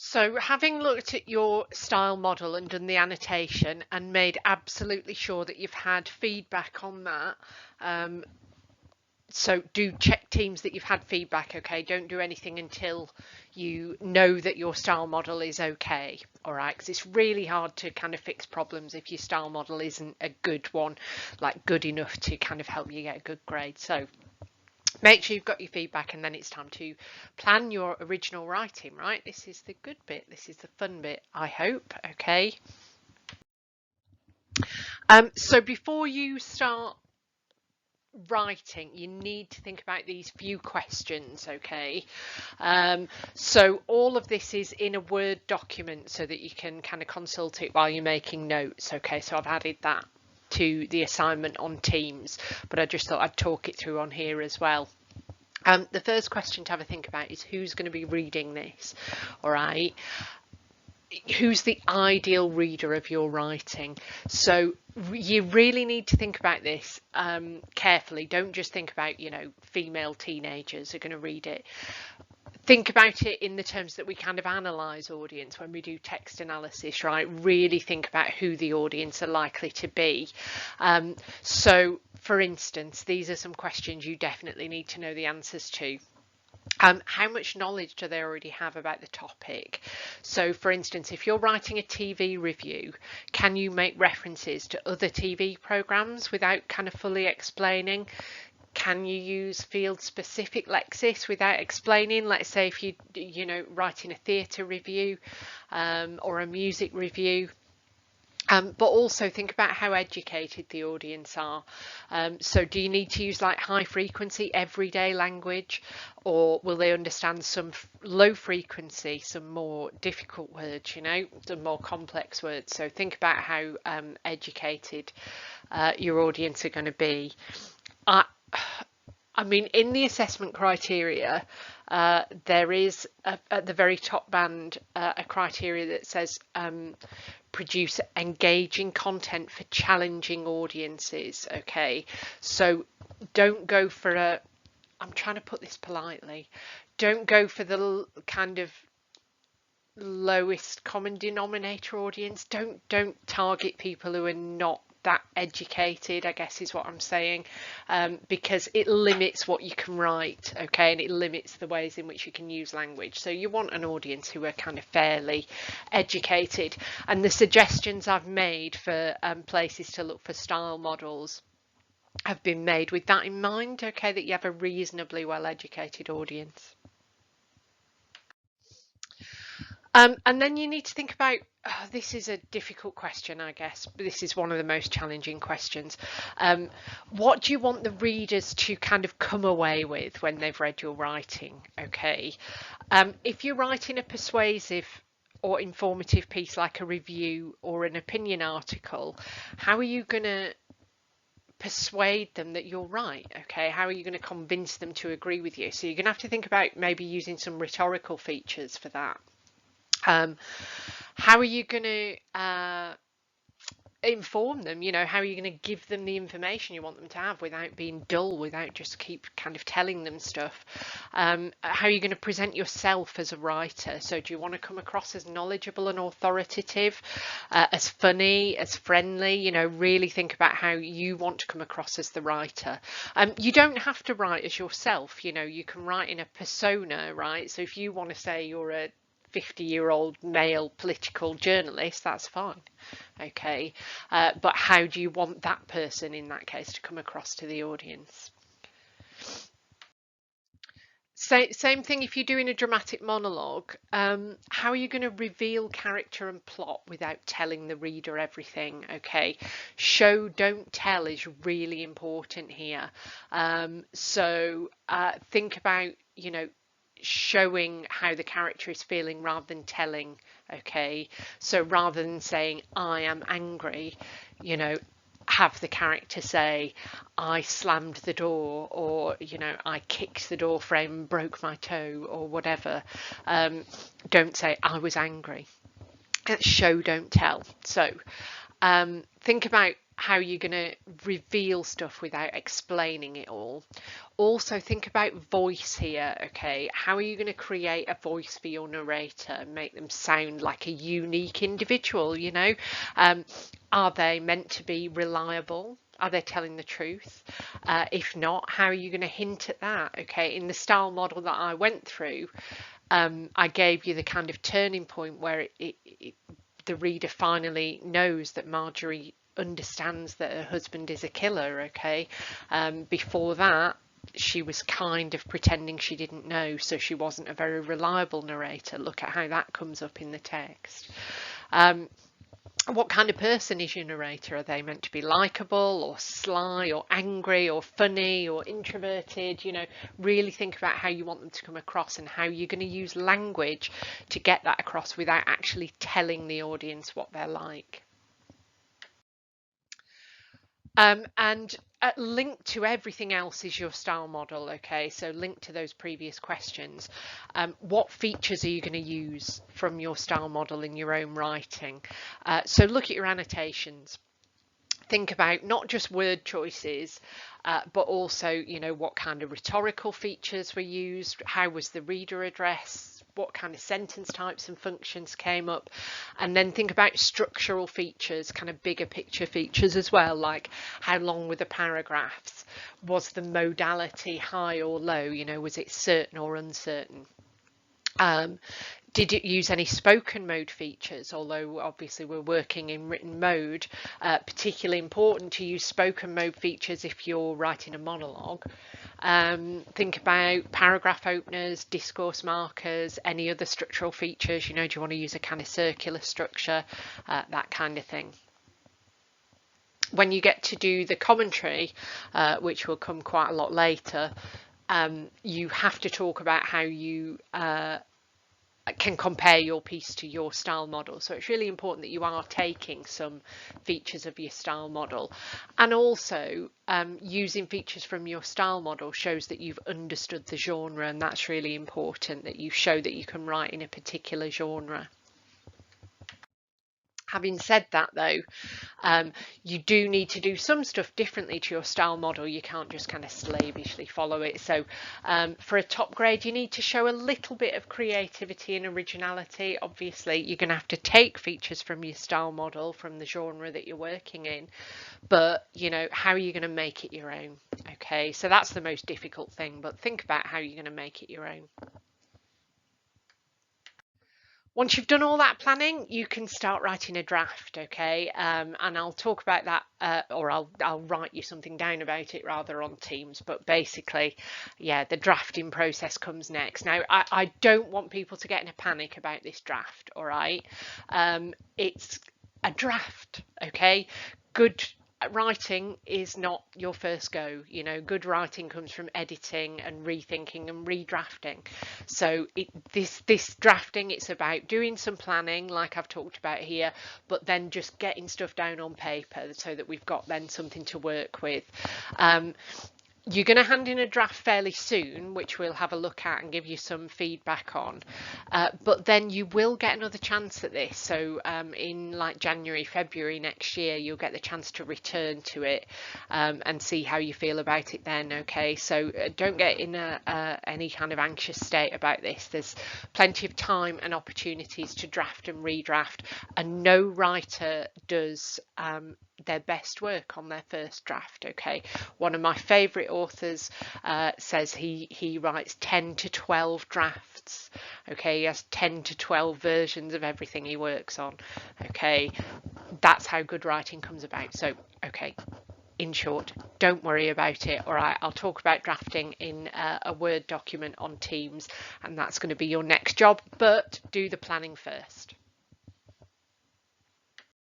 So, having looked at your style model and done the annotation and made absolutely sure that you've had feedback on that, so do check Teams that you've had feedback, okay? Don't do anything until you know that your style model is okay, all right? Because it's really hard to kind of fix problems if your style model isn't a good one, like good enough to kind of help you get a good grade. So make sure you've got your feedback, and then it's time to plan your original writing, right? This is the good bit. This is the fun bit, I hope, okay? So before you start writing, you need to think about these few questions, okay? So all of this is in a Word document so that you can kind of consult it while you're making notes, okay? So I've added that to the assignment on Teams, but I just thought I'd talk it through on here as well. The first question to have a think about is who's going to be reading this, all right? Who's the ideal reader of your writing? So you really need to think about this carefully. Don't just think about, female teenagers are going to read it. Think about it in the terms that we kind of analyse audience when we do text analysis, right? Really think about who the audience are likely to be. So, for instance, these are some questions you definitely need to know the answers to. How much knowledge do they already have about the topic? So, for instance, if you're writing a TV review, can you make references to other TV programmes without kind of fully explaining? Can you use field specific lexis without explaining? Let's say if writing a theatre review or a music review. But also think about how educated the audience are. So do you need to use like high frequency everyday language, or will they understand some low frequency, some more difficult words, some more complex words? So think about how educated your audience are going to be. I mean, in the assessment criteria, there is at the very top band a criteria that says produce engaging content for challenging audiences. Okay, so don't go for I'm trying to put this politely, don't go for the kind of lowest common denominator audience. Don't target people who are not that educated, I guess is what I'm saying, because it limits what you can write, okay, and it limits the ways in which you can use language. So you want an audience who are kind of fairly educated, and the suggestions I've made for places to look for style models have been made with that in mind, okay, that you have a reasonably well educated audience. And then you need to think about, this is a difficult question, I guess, but this is one of the most challenging questions. What do you want the readers to kind of come away with when they've read your writing? Okay. If you're writing a persuasive or informative piece like a review or an opinion article, how are you going to persuade them that you're right? Okay, how are you going to convince them to agree with you? So you're going to have to think about maybe using some rhetorical features for that. How are you going to inform them? How are you going to give them the information you want them to have without being dull, without just keep kind of telling them stuff? How are you going to present yourself as a writer? So do you want to come across as knowledgeable and authoritative, as funny, as friendly? Really think about how you want to come across as the writer. You don't have to write as yourself. You can write in a persona, right? So if you want to say you're a 50-year-old male political journalist, that's fine, okay, but how do you want that person in that case to come across to the audience? Same thing if you're doing a dramatic monologue. How are you going to reveal character and plot without telling the reader everything? Okay, show don't tell is really important here. So think about showing how the character is feeling rather than telling. Okay, so rather than saying I am angry, have the character say I slammed the door, or I kicked the door frame, broke my toe, or whatever. Don't say I was angry. Show don't tell. So think about how you're going to reveal stuff without explaining it all. Also think about voice here, okay? How are you going to create a voice for your narrator and make them sound like a unique individual, you know? Are they meant to be reliable? Are they telling the truth? If not, how are you going to hint at that? Okay, in the style model that I went through, I gave you the kind of turning point where the reader finally knows that Marjorie understands that her husband is a killer. Okay, before that, she was kind of pretending she didn't know, so she wasn't a very reliable narrator. Look at how that comes up in the text. What kind of person is your narrator? Are they meant to be likable or sly or angry or funny or introverted? You know, really think about how you want them to come across and how you're going to use language to get that across without actually telling the audience what they're like. And linked to everything else is your style model, okay? So linked to those previous questions. What features are you going to use from your style model in your own writing? So look at your annotations. Think about not just word choices, but also, you know, what kind of rhetorical features were used, how was the reader addressed, what kind of sentence types and functions came up, and then think about structural features, kind of bigger picture features as well, like how long were the paragraphs, was the modality high or low, you know, was it certain or uncertain. Did it use any spoken mode features? Although obviously we're working in written mode, particularly important to use spoken mode features if you're writing a monologue. Think about paragraph openers, discourse markers, any other structural features. You know, do you want to use a kind of circular structure, that kind of thing. When you get to do the commentary, which will come quite a lot later, you have to talk about how you can compare your piece to your style model. So it's really important that you are taking some features of your style model, and also using features from your style model shows that you've understood the genre, and that's really important, that you show that you can write in a particular genre. Having said that though, you do need to do some stuff differently to your style model. You can't just kind of slavishly follow it. So for a top grade, you need to show a little bit of creativity and originality. Obviously, you're going to have to take features from your style model, from the genre that you're working in, but you know, how are you going to make it your own? Okay, so that's the most difficult thing, but think about how you're going to make it your own. Once you've done all that planning, you can start writing a draft, okay? And I'll talk about that, or I'll write you something down about it rather on Teams. But basically, yeah, the drafting process comes next. Now, I don't want people to get in a panic about this draft, all right? It's a draft, okay? Good writing is not your first go. You know, good writing comes from editing and rethinking and redrafting. So this drafting, it's about doing some planning like I've talked about here, but then just getting stuff down on paper so that we've got then something to work with. You're going to hand in a draft fairly soon, which we'll have a look at and give you some feedback on. But then you will get another chance at this. So in like January, February next year, you'll get the chance to return to it and see how you feel about it then. Okay, so don't get in any kind of anxious state about this. There's plenty of time and opportunities to draft and redraft, and no writer does their best work on their first draft. Okay, one of my favorite authors says he writes 10 to 12 drafts. Okay, he has 10 to 12 versions of everything he works on. Okay, that's how good writing comes about. So okay, in short, don't worry about it. All right, I'll talk about drafting in a Word document on Teams, and that's going to be your next job, but do the planning first.